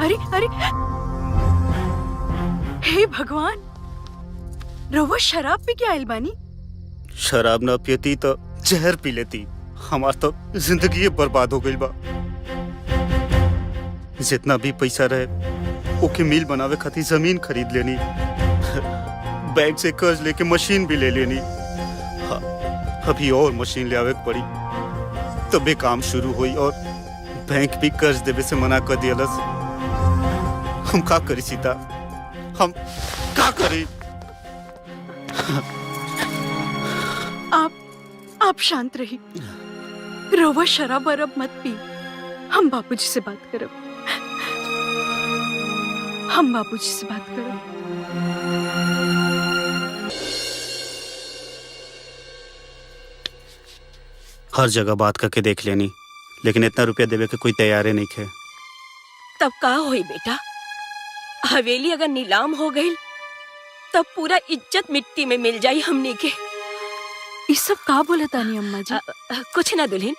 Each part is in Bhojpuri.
अरे अरे, हे भगवान, रउआ शराब पी के आइल बानी? शराब ना पियती तो जहर पी लेती। हमार तो जिंदगी बर्बाद हो गई बा। जितना भी पैसा रहे ओके मिल बनावे खातिर जमीन खरीद लेनी, बैंक से कर्ज लेके मशीन भी ले लेनी। अभी और मशीन ले आवे पड़ी तबे काम शुरू हुई और बैंक भी कर्ज देवे से मना कर दियलस। हम का करी सीता, हम का करी? आप शांत रही, रउआ शराब वराब मत पी। हम बापूजी से बात करब, हम बापूजी से बात करब। हर जगह बात करके देख लेनी, लेकिन इतना रुपया देवे के कोई तैयार नहीं थे। तब का होई बेटा? हवेली अगर नीलाम हो गई तब पूरा इज्जत मिट्टी में मिल जाई हमने के। ये सब का बोला तानी अम्मा जी? कुछ ना दुल्हन,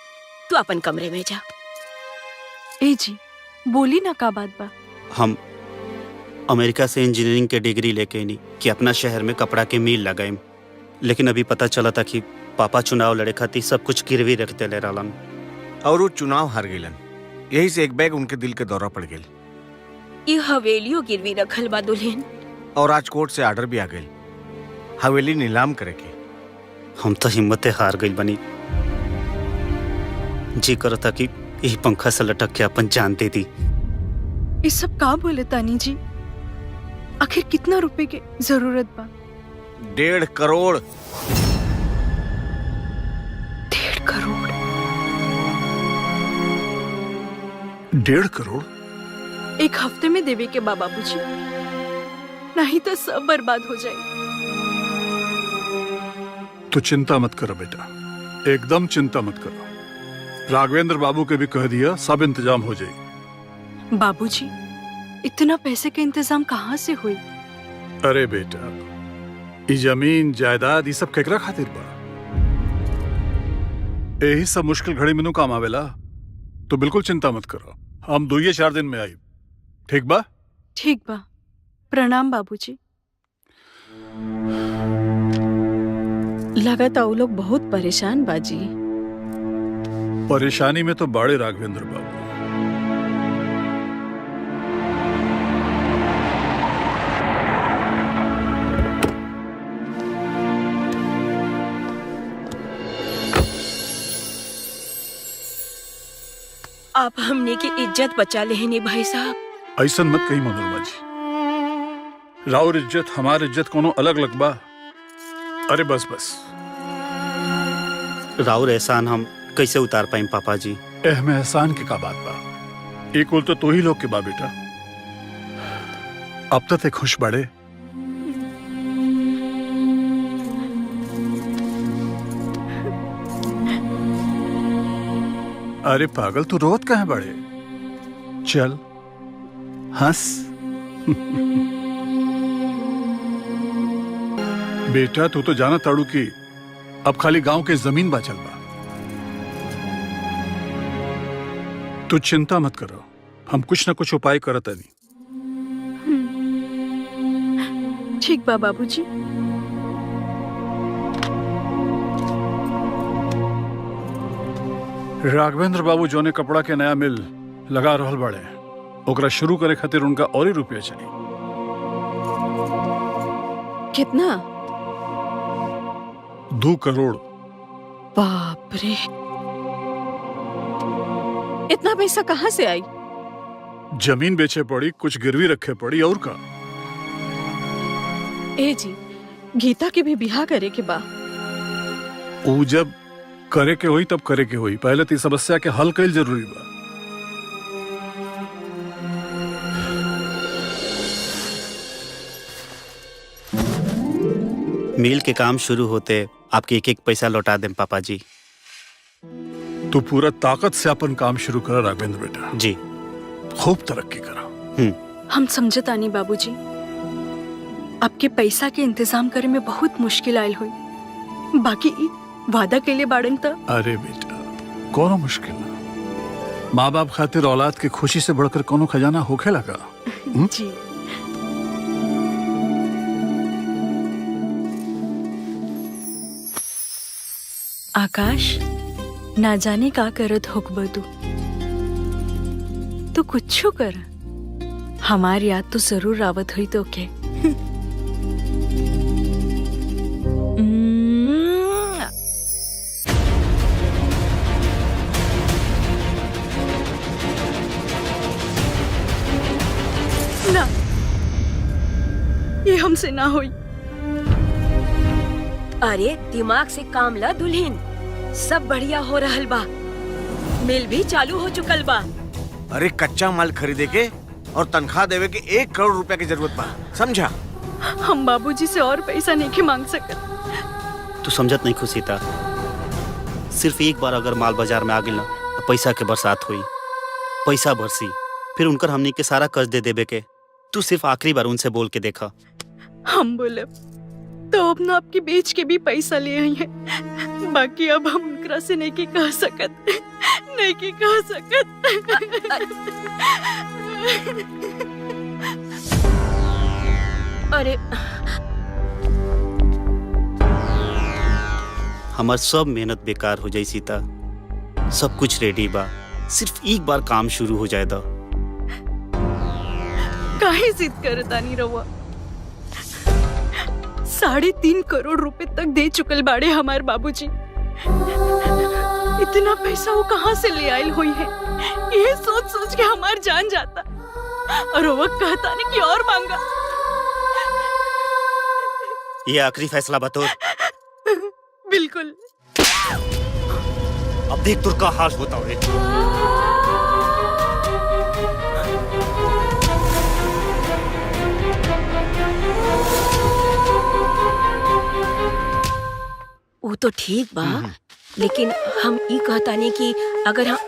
तू अपन कमरे में जा। ए जी, बोली ना का बात बा? हम अमेरिका से इंजीनियरिंग के डिग्री लेके नहीं कि अपना शहर में कपड़ा के मिल लगाए, लेकिन अभी पता चला था कि पापा चुनाव लड़े खातिर सब कुछ गिरवी रखते ले रहलन और वो चुनाव हार गइलन। यही से एक बैग उनके दिल के दौरा पड़ गई। ये हवेलियों गिरवी रखल बा दुल्हन। और आज कोर्ट से आर्डर भी आ गई हवेली नीलाम करे के। हम तो हिम्मते हार गई बनी। जी करो था कि यही पंखा से लटक के अपन जान दे दी। ये सब का बोले तानी जी? आखिर कितना रुपए के जरूरत बा? 1.5 करोड़। 1.5 करोड़? 1.5 करोड़? एक हफ्ते में देवे के बा बाबूजी, नहीं तो सब बर्बाद हो जाए। तो चिंता मत करो बेटा, एकदम चिंता मत करो। राघवेंद्र बाबू के भी कह दिया, सब इंतजाम हो जाएगी। बाबूजी, इतना पैसे के इंतजाम कहाँ से हुई? अरे बेटा, ये जमीन जायदाद ये सब केकरा खातिर बा? यही सब मुश्किल घड़ी में काम आवेला। तो बिल्कुल चिंता मत करो, हम 2-4 दिन में आई। ठीक बा? ठीक बा। प्रणाम बाबूजी। लगता वो लोग बहुत परेशान बाजी। परेशानी में तो बाड़े राघवेंद्र बाबू। आप हमने की इज्जत बचा लेने भाई साहब। ऐसा मत कही मनोरमा जी, राउर इज्जत हमार इज्जत कोनो अलग लगबा। अरे बस बस, राउर एहसान हम कैसे उतार पाएं पापा जी? में एहसान के का बात बा? एक तो ही लोग के बा बेटा। अब तक खुश बड़े। अरे पागल, तू रोत कहाँ बड़े? चल हंस। बेटा तू तो जाना ताड़ू की अब खाली गांव के जमीन बाचल बा। तू चिंता मत करो, हम कुछ ना कुछ उपाय करत नहीं। ठीक बा बाबूजी। राघवेंद्र बाबू जोने कपड़ा के नया मिल लगा रहल बड़े, ओकरा शुरू करे खातिर उनका और ही रुपया चाहिए। कितना? 2 करोड़। बाप रे, इतना पैसा कहाँ से आई? जमीन बेचे पड़ी, कुछ गिरवी रखे पड़ी, और का। ए जी, गीता के भी बिहा करे के बा। ऊ जब करे के होई तब करे के होई, पहले तो समस्या के हल कईल जरूरी बा। मिल के काम शुरू होते आपके एक पैसा लौटा दें पापा जी। तू पूरा ताकत से अपन काम शुरू कर राघवेंद्र बेटा। जी। खूब तरक्की करा। हम समझतानी बाबूजी, आपके पैसा के इंतजाम करे में बहुत मुश्किल आयल हुई। बाकी वादा के लिए बाड़न था। अरे बेटा, कोनो मुश्किल ना। माँ बाप खातिर औलाद की खुशी से बढ़कर कोनो खजाना होखे लगा। जी आकाश, ना जाने का करत होकब तू कुछ कर, हमार याद तो जरूर आवत हुई तो के। ना, ये हमसे ना हुई। अरे दिमाग से काम ला दुल्हन, सब बढ़िया हो रहल बा, मिल भी चालू हो चुकल बा। अरे कच्चा माल खरीदे के और तनख्वाह देवे के 1 करोड़ रुपया की जरूरत बा, समझा? हम बाबूजी से और पैसा नहीं के मांग सकत। तू समझत नहीं खुशीता, सिर्फ एक बार अगर माल बाजार में आ गई ना तो पैसा के बरसात हुई, पैसा बरसी, फिर उनकर हमनी के सारा कर्ज दे देबे के। तू सिर्फ आखिरी बार उनसे बोल के देखा। हम बोले तो अपना आपकी बेच के भी पैसा ले आई है, बाकी अब हम उनकरा से नहीं की कह सकत, नहीं की कह सकत। अरे हमार सब मेहनत बेकार हो जाई सीता, सब कुछ रेडी बा, सिर्फ एक बार काम शुरू हो जाए दा। काहे जिद करता नहीं रहुआ? 3.5 करोड़ रुपए तक दे चुकल बाड़े हमारे बाबूजी। इतना पैसा वो कहाँ से ले आयल हुई है, ये सोच सोच के हमार जान जाता। और वो कहता नहीं कि और मांगा। ये आखिरी फैसला बतौर। बिल्कुल। अब देख तुर का हाल होता है। वो तो ठीक बा, लेकिन हम ई कहता नहीं कि अगर हम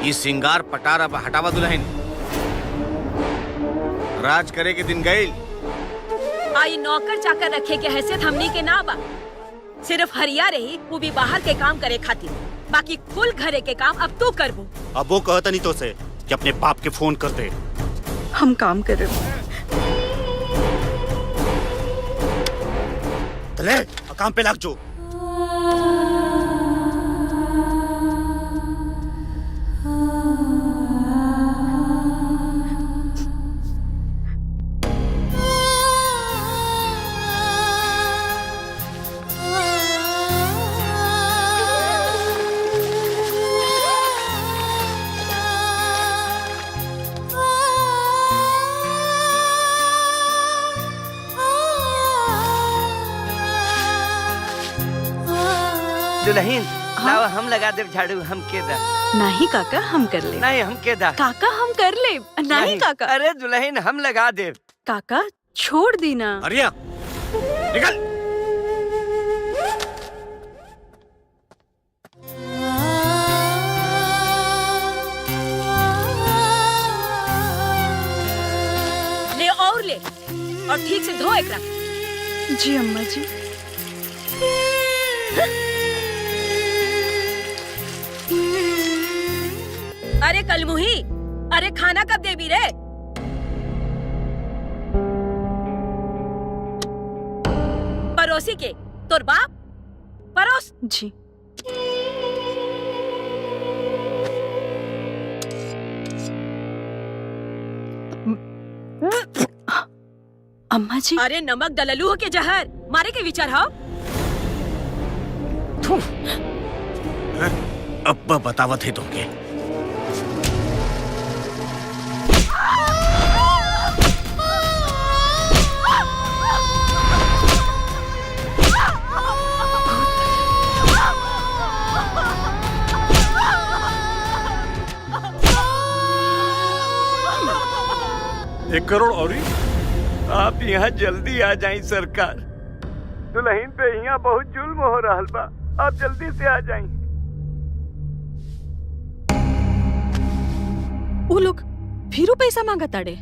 ये सिंगार पटार अब हटावा दुल्हन, राज करे के दिन गए। आई नौकर चाकर रखे के हैसियत हमनी के ना बा, सिर्फ हरिया रही, वो भी बाहर के काम करे खातिर, बाकी कुल घरे के काम अब तू करबो। अब वो कहता नहीं तो से कि अपने बाप के फोन कर दे। हम काम कर रहे हैं। चले काम पे लग जो। दुल्हन लाओ हम लगा दे झाड़ू, हम के दा। नहीं काका, हम कर ले। नहीं हम के दा। काका हम कर ले। नहीं काका। अरे दुल्हन हम लगा दे। काका छोड़ दी ना। अरिया निकल। ले और ले, और ठीक से धो एकरा। जी अम्मा जी। अरे कलमुही, अरे खाना कब देबी रे? परोसी के तोर बाप परोस। जी अम्मा जी। अरे नमक डललू के जहर मारे के विचार हो? अब्बा बतावत है तुमके। एक करोड़ और आप यहाँ जल्दी आ जाएं सरकार, दुल्हन पे यहाँ बहुत जुल्म हो रहा बा, आप जल्दी से आ जाएं। वो लोग फिर पैसा मांगा ताड़े।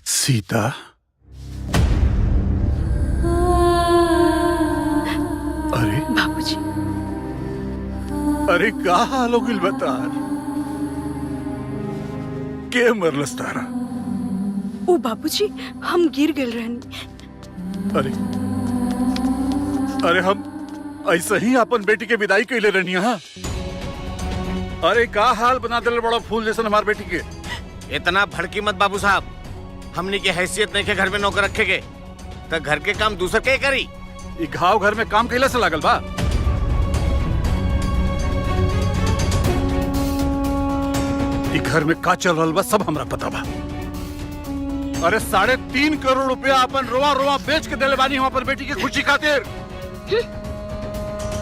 सीता, अरे बाबूजी, अरे का हाल हो गिल बता के मरलस तारा? ओ बाबूजी, हम गिर गए रहनी। अरे अरे हम ऐसे ही अपन बेटी के विदाई कैले रहनी। हाँ, अरे का हाल बना दिल बड़ा फूल जैसा हमार बेटी के। इतना भड़की मत बाबू साहब, हमने की हैसियत नहीं के घर में नौकर रखे गए, तो घर के काम दूसर के करी। ये घाव घर में काम कैला से लागल बा? ये घर में का चल रहा बा सब हमरा पता बा। अरे 3.5 करोड़ रुपया अपन रोवा रोवा बेच के दिले बानी हम अपन बेटी के खुशी खातिर।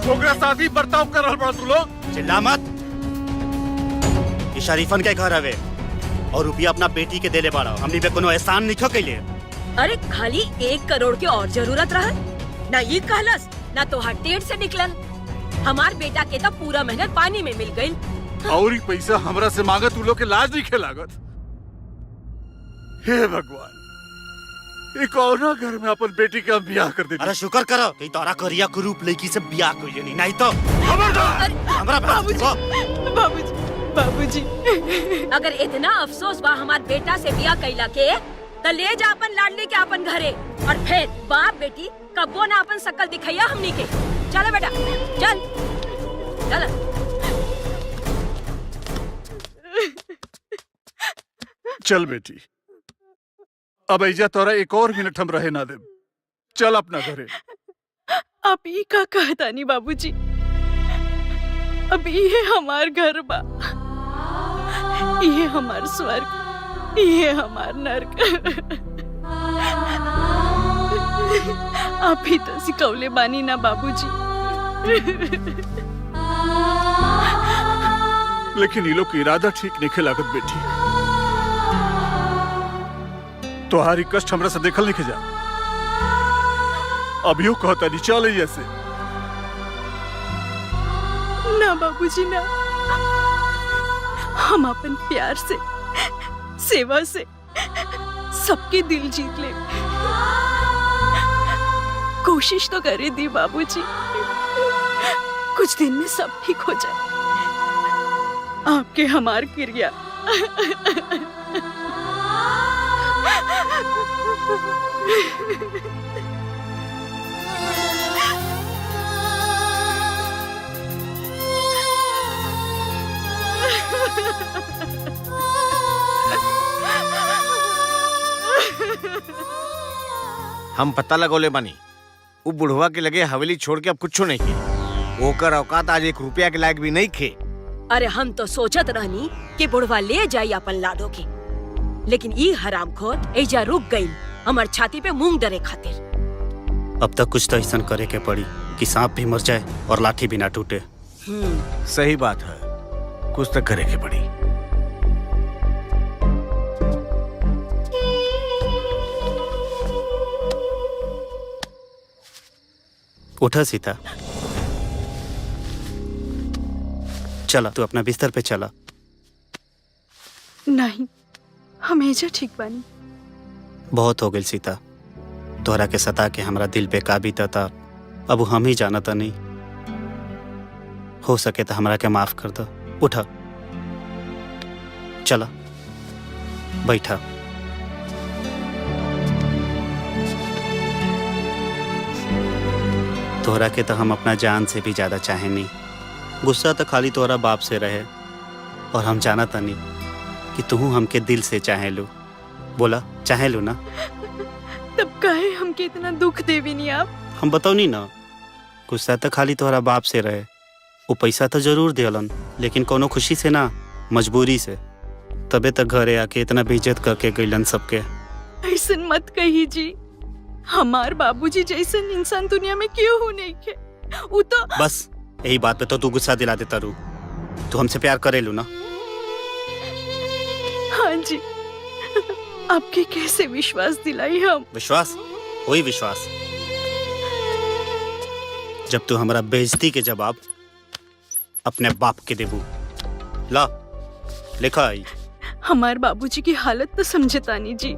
ओकरा शादी बर्ताव कर रहल बा तू लोग। चिल्ला मत। ये शरीफन के घर हवे और रुपया अपना बेटी के देले बाड़ा। हमनी पे कोनो एहसान नहीं कैले। अरे खाली 1 करोड़ के और जरूरत रहल ना, ये कहलस ना तो टेढ़ से निकलल। हमार बेटा के तो पूरा मेहनत पानी में मिल गई। और ही पैसा हमरा से मांगत तू लोग के लाज नहीं खेलागत। हे भगवान, एक और ना घर में अपन बेटी का ब्याह कर दे। अरे शुक्र करो कि तोरा करिया कुरूप लड़की से ब्याह कइले नहीं तो खबरदार हमरा बाबूजी, बाबूजी, अगर इतना अफसोस बा हमार बेटा से ब्याह कैला के, तो ले जा अपन लाडली के अपन घरे, और फिर बाप बेटी कब्बो ना अपन शकल दिखैया हमनी के। चल बेटा, चल चल। चल बेटी, अब ऐजा तोरा 1 और मिनट हम रहे ना दे। चल अपना घरे। आप ये का कहता नहीं बाबूजी, अब ये हमार घर बा, ये हमार स्वर्ग, ये हमार नर्क। आप ही तो सिखौले बानी ना बाबूजी। लेकिन ये लोग के इरादा ठीक नहीं लागत बेटी। तुम्हारी कष्ट हमरा से देखल नहीं जा। अभियो कहता नहीं चल ऐसे। ना बाबूजी ना, हम अपन प्यार से, सेवा से सबके दिल जीत ले। कोशिश तो करे दी बाबूजी, कुछ दिन में सब ठीक हो जाए। आपके हमार क्रिया। हम पता लगौले बानी, वो बुढ़वा के लगे हवेली छोड़ के अब कुछ नहीं किया। ओकर औकात आज 1 रुपया के लायक भी नहीं खे। अरे हम तो सोचत रहनी कि बुढ़वा ले जाई अपन लाडो के, लेकिन ई हरामखोर एजा रुक गई हमार छाती पे मूंग डरे खातिर। अब तक कुछ तो ऐसा करे के पड़ी कि सांप भी मर जाए और लाठी भी ना टूटे। सही बात है, कुछ तो करे के पड़ी। उठा सीता, चला तू अपना बिस्तर पे चला। नहीं, हमेशा ठीक बानी। बहुत हो गई सीता, तोहरा के सता के हमरा दिल पे का बीता था अब हम ही जाना था नहीं। हो सके तो हमरा के माफ कर दो। उठा, चला बैठा। तोहरा के तो हम अपना जान से भी ज्यादा चाहे नहीं। गुस्सा तो खाली तोहरा बाप से रहे, और हम जाना था नहीं कि तू हमके दिल से चाहे लू। बोला चाहे लू ना? तब काहे हमके इतना दुख देवी नहीं आप? हम बताओ नहीं ना, गुस्सा तो खाली तोहरा बाप से रहे। वो पैसा तो जरूर देलन, लेकिन कोनो खुशी से ना, मजबूरी से। तबे तक घरे आके इतना बेइज्जत करके गईलन सबके। ऐसन मत कही जी, हमार बाबूजी जैसे इंसान दुनिया में क्यों हो नहीं के? वो तो बस यही बात पे तो तू गुस्सा दिला देता रू। तू हमसे प्यार करेलू ना? हाँ जी, आपके कैसे विश्वास दिलाई हम? विश्वास? वही विश्वास जब तू हमारा बेइज्जती के जवाब अपने बाप के देबू। ला लिखा आई। हमार बाबूजी की हालत तो समझे तानी जी।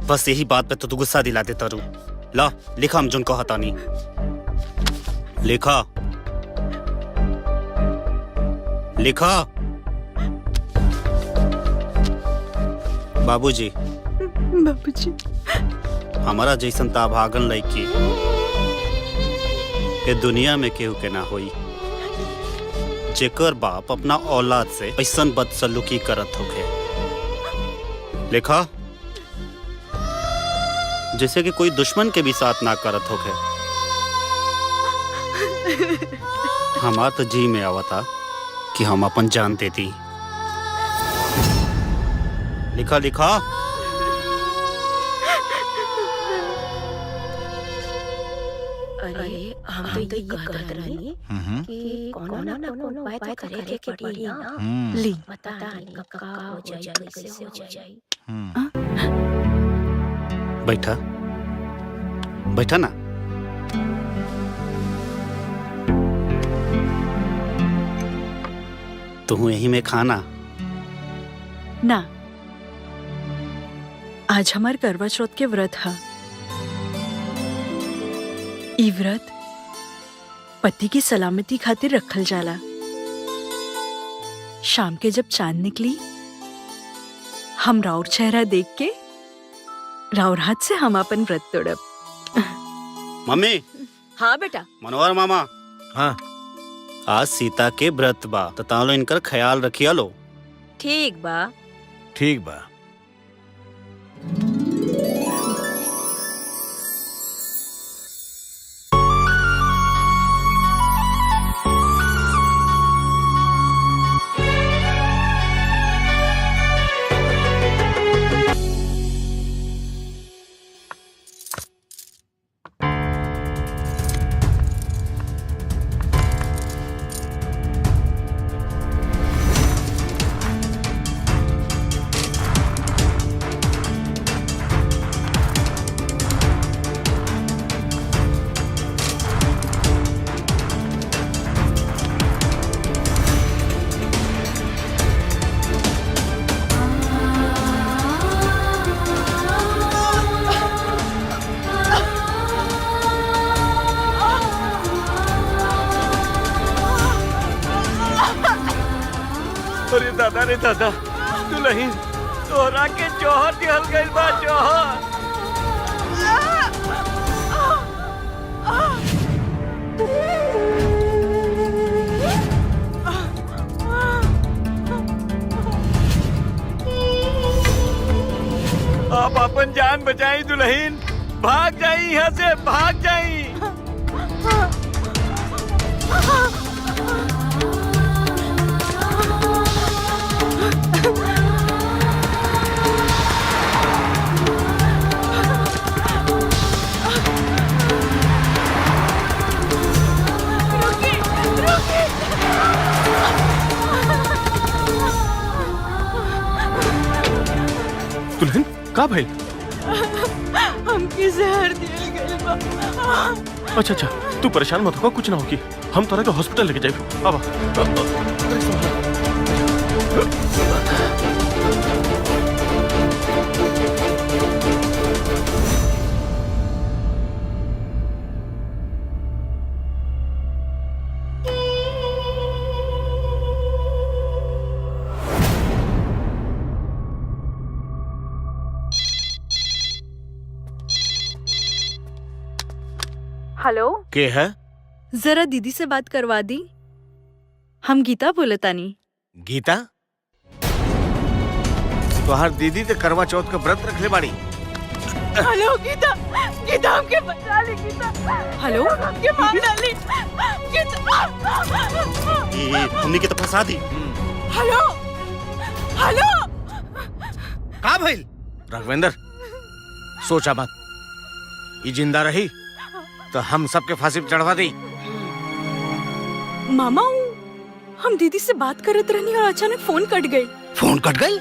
बस यही बात पे तो तू गुस्सा दिला देता रू। ला लिखा हम जुन कहता नहीं। लिखा लिखा। बाबूजी बाबूजी हमारा जैसन ता भागन लड़की के दुनिया में केहू के ना होई जेकर बाप अपना औलाद से ऐसन बदसलूकी करत होखे। लिखा जैसे कि कोई दुश्मन के भी साथ ना करत होखे। हमार तो जी में आवता कि हम अपन जान देती। लिखा लिखा। अरे हम तो ये कहत रही कि कोनो ना कोनो उपाय तो करे के पड़ी ना। ली पता नहीं कब का हो जाए, कैसे हो जाए। बैठा बैठा ना। तू यही में खाना ना। आज हमार करवा चौथ के व्रत है। ई व्रत पति की सलामती खातिर रखल जाला। शाम के जब चांद निकली हम राउर चेहरा देख के राउर हाथ से हम अपन व्रत तोड़ब। मम्मी। हाँ बेटा। मनोहर मामा। हाँ आज सीता के व्रत बा तो तालो इनकर ख्याल रखिया लो। ठीक बा। ठीक बा। अरे दादा रे दादा, दुल्हन तोहरा के जौहर दिहल गइल बा। जौहर आप अपन जान बचाई दुल्हन। भाग जाई यहाँ से, भाग जाई। दुल्हन का भाई? हमके जहर दिया गइल बा। अच्छा अच्छा, तू परेशान मत हो, कुछ ना होगी। हम तोरा के हॉस्पिटल लेके जाए। अब हेलो, के है? जरा दीदी से बात करवा दी। हम गीता बोलतानी। गीता? तोहार दीदी ते करवा चौथ का व्रत रखले बाड़ी। हेलो गीता, गीता हमके बचा ले गीता। हेलो, हमके मार डाली गीता। ये हमने के तो फंसा दी। Hello hello. का भइल? राघवेंद्र सोचा मत, ये जिंदा रही तो हम सबके फांसी पे चढ़वा दी। मामा हम दीदी से बात करत रहनी और अचानक फोन कट गई। फोन कट गई?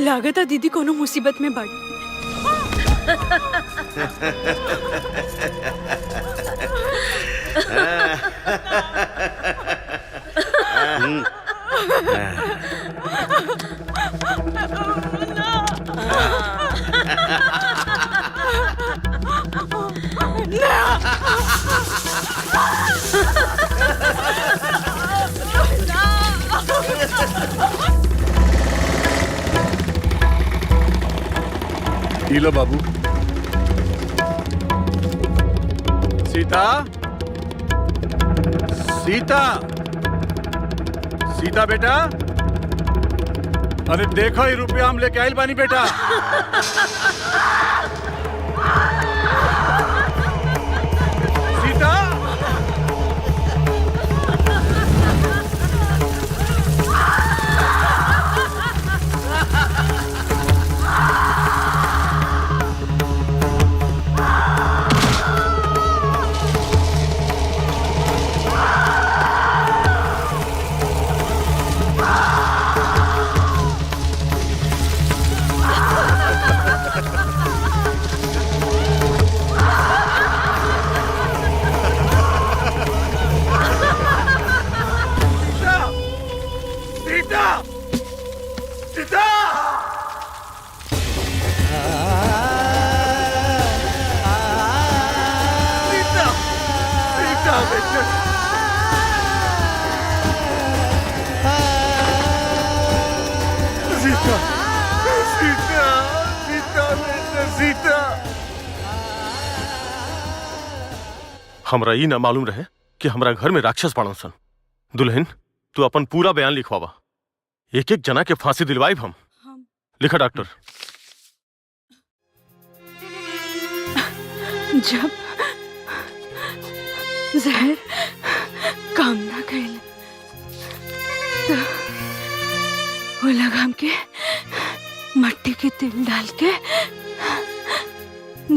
लागत है दीदी कोनो मुसीबत में बाड़ी। लो बाबू। सीता, सीता, सीता बेटा, अरे देखो ये रुपया हम लेके आइल बानी बेटा। सीता, हमरा ई ना मालूम रहे कि हमरा घर में राक्षस पड़न सन। दुल्हन तू अपन पूरा बयान लिखवावा, एक एक जना के फांसी दिलवाई हम। लिखा डॉक्टर। जब जहर काम ना कैल तो वो लगाम के मट्टी के तेल डाल के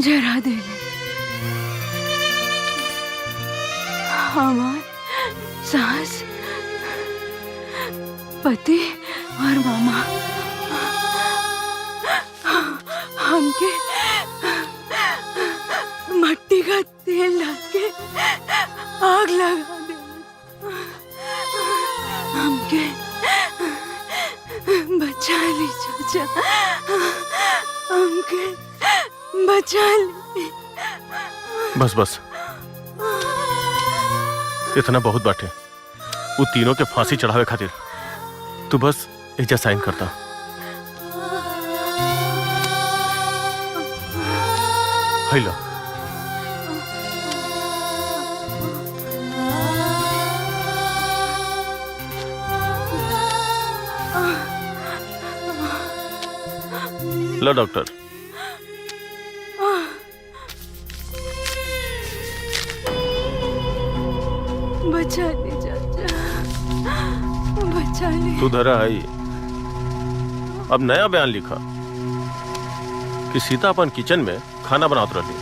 जरा दे ले। हमार सास, पति और मामा हमके मट्टी का तेल डाल के आग लगा दे। हमके बचा ली चाचा, हमके बचा ली। बस बस इतना बहुत बाटे। वो तीनों के फांसी चढ़ावे खातिर तू बस एजा साइन करता। हैला लो डॉक्टर। बचा ले चाचा, बचा ले। तू धरा आई। अब नया बयान लिखा कि सीता अपन किचन में खाना बनाते रही,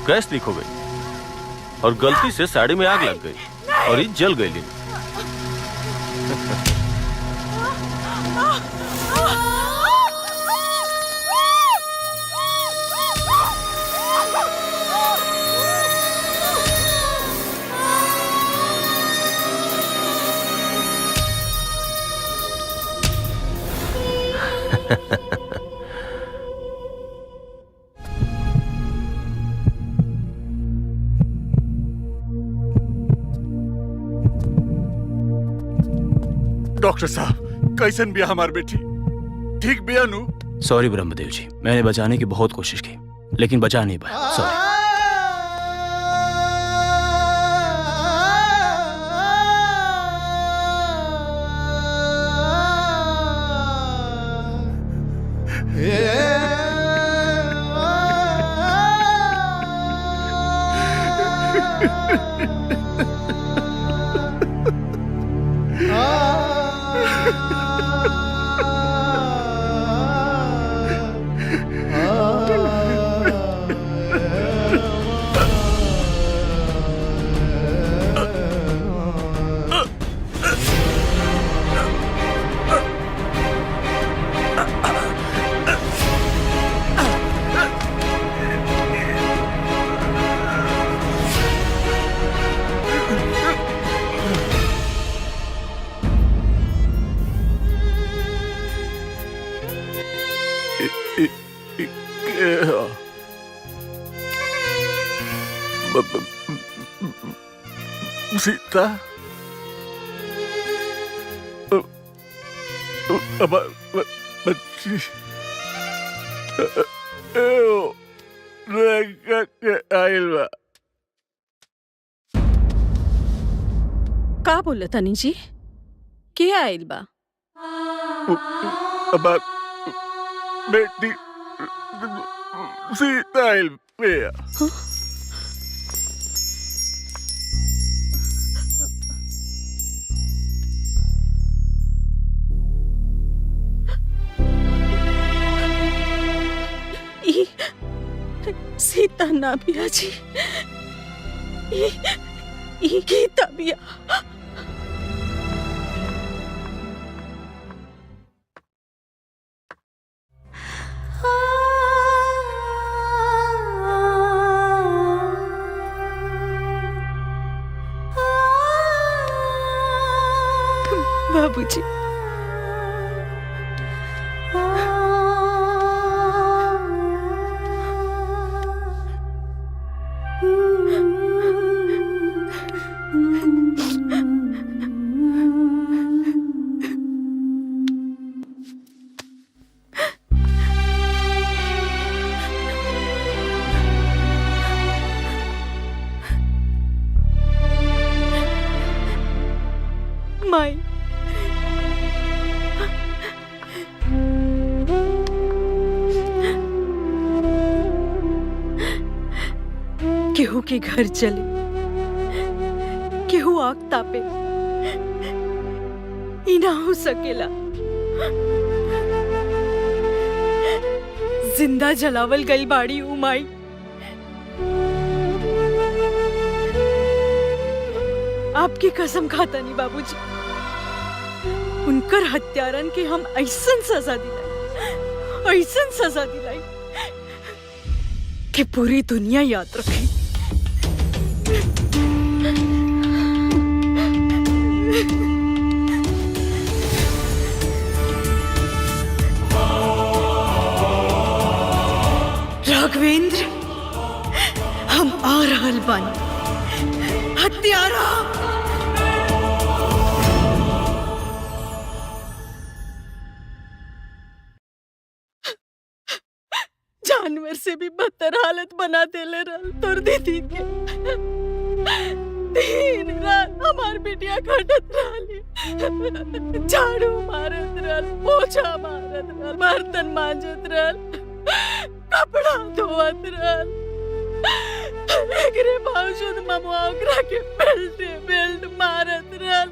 गैस लीक हो गई और गलती से साड़ी में आग लग गई और ये जल गई। डॉक्टर साहब कैसन बिया हमार बेटी? ठीक बिया नु? सॉरी ब्रह्मदेव जी, मैंने बचाने की बहुत कोशिश की लेकिन बचा नहीं पाया। सॉरी। सीता बच्ची आइल बा। का बोले तनी जी? के आइल बा? अब बेटी सीता आइल बिया। सीता ना बिया जी, ई गीता बिया। बाबूजी, माई केहू के घर चले, केहू आग तापे, ई ना हो सकेला। जिंदा जलावल गई बाड़ी उमाई। आपकी कसम खाता नहीं बाबूजी, उनकर हत्यारन के हम ऐसन सजा दिलाई, ऐसन सजा दिलाई कि पूरी दुनिया याद रखे। राघवेंद्र, हम आ रहल बानी। हत्यारा जानवर से भी बदतर हालत बना देले रहल तोर दीदी के। दिन रात हमार बेटिया खटत रहली, झाड़ू मारत रहल, पोछा मारत रहल, बर्तन मांजत रहल, कपड़ा धोवत रहल। एकरे बावजूद ममुआ ओकरा के बेल्ट मारत रहल।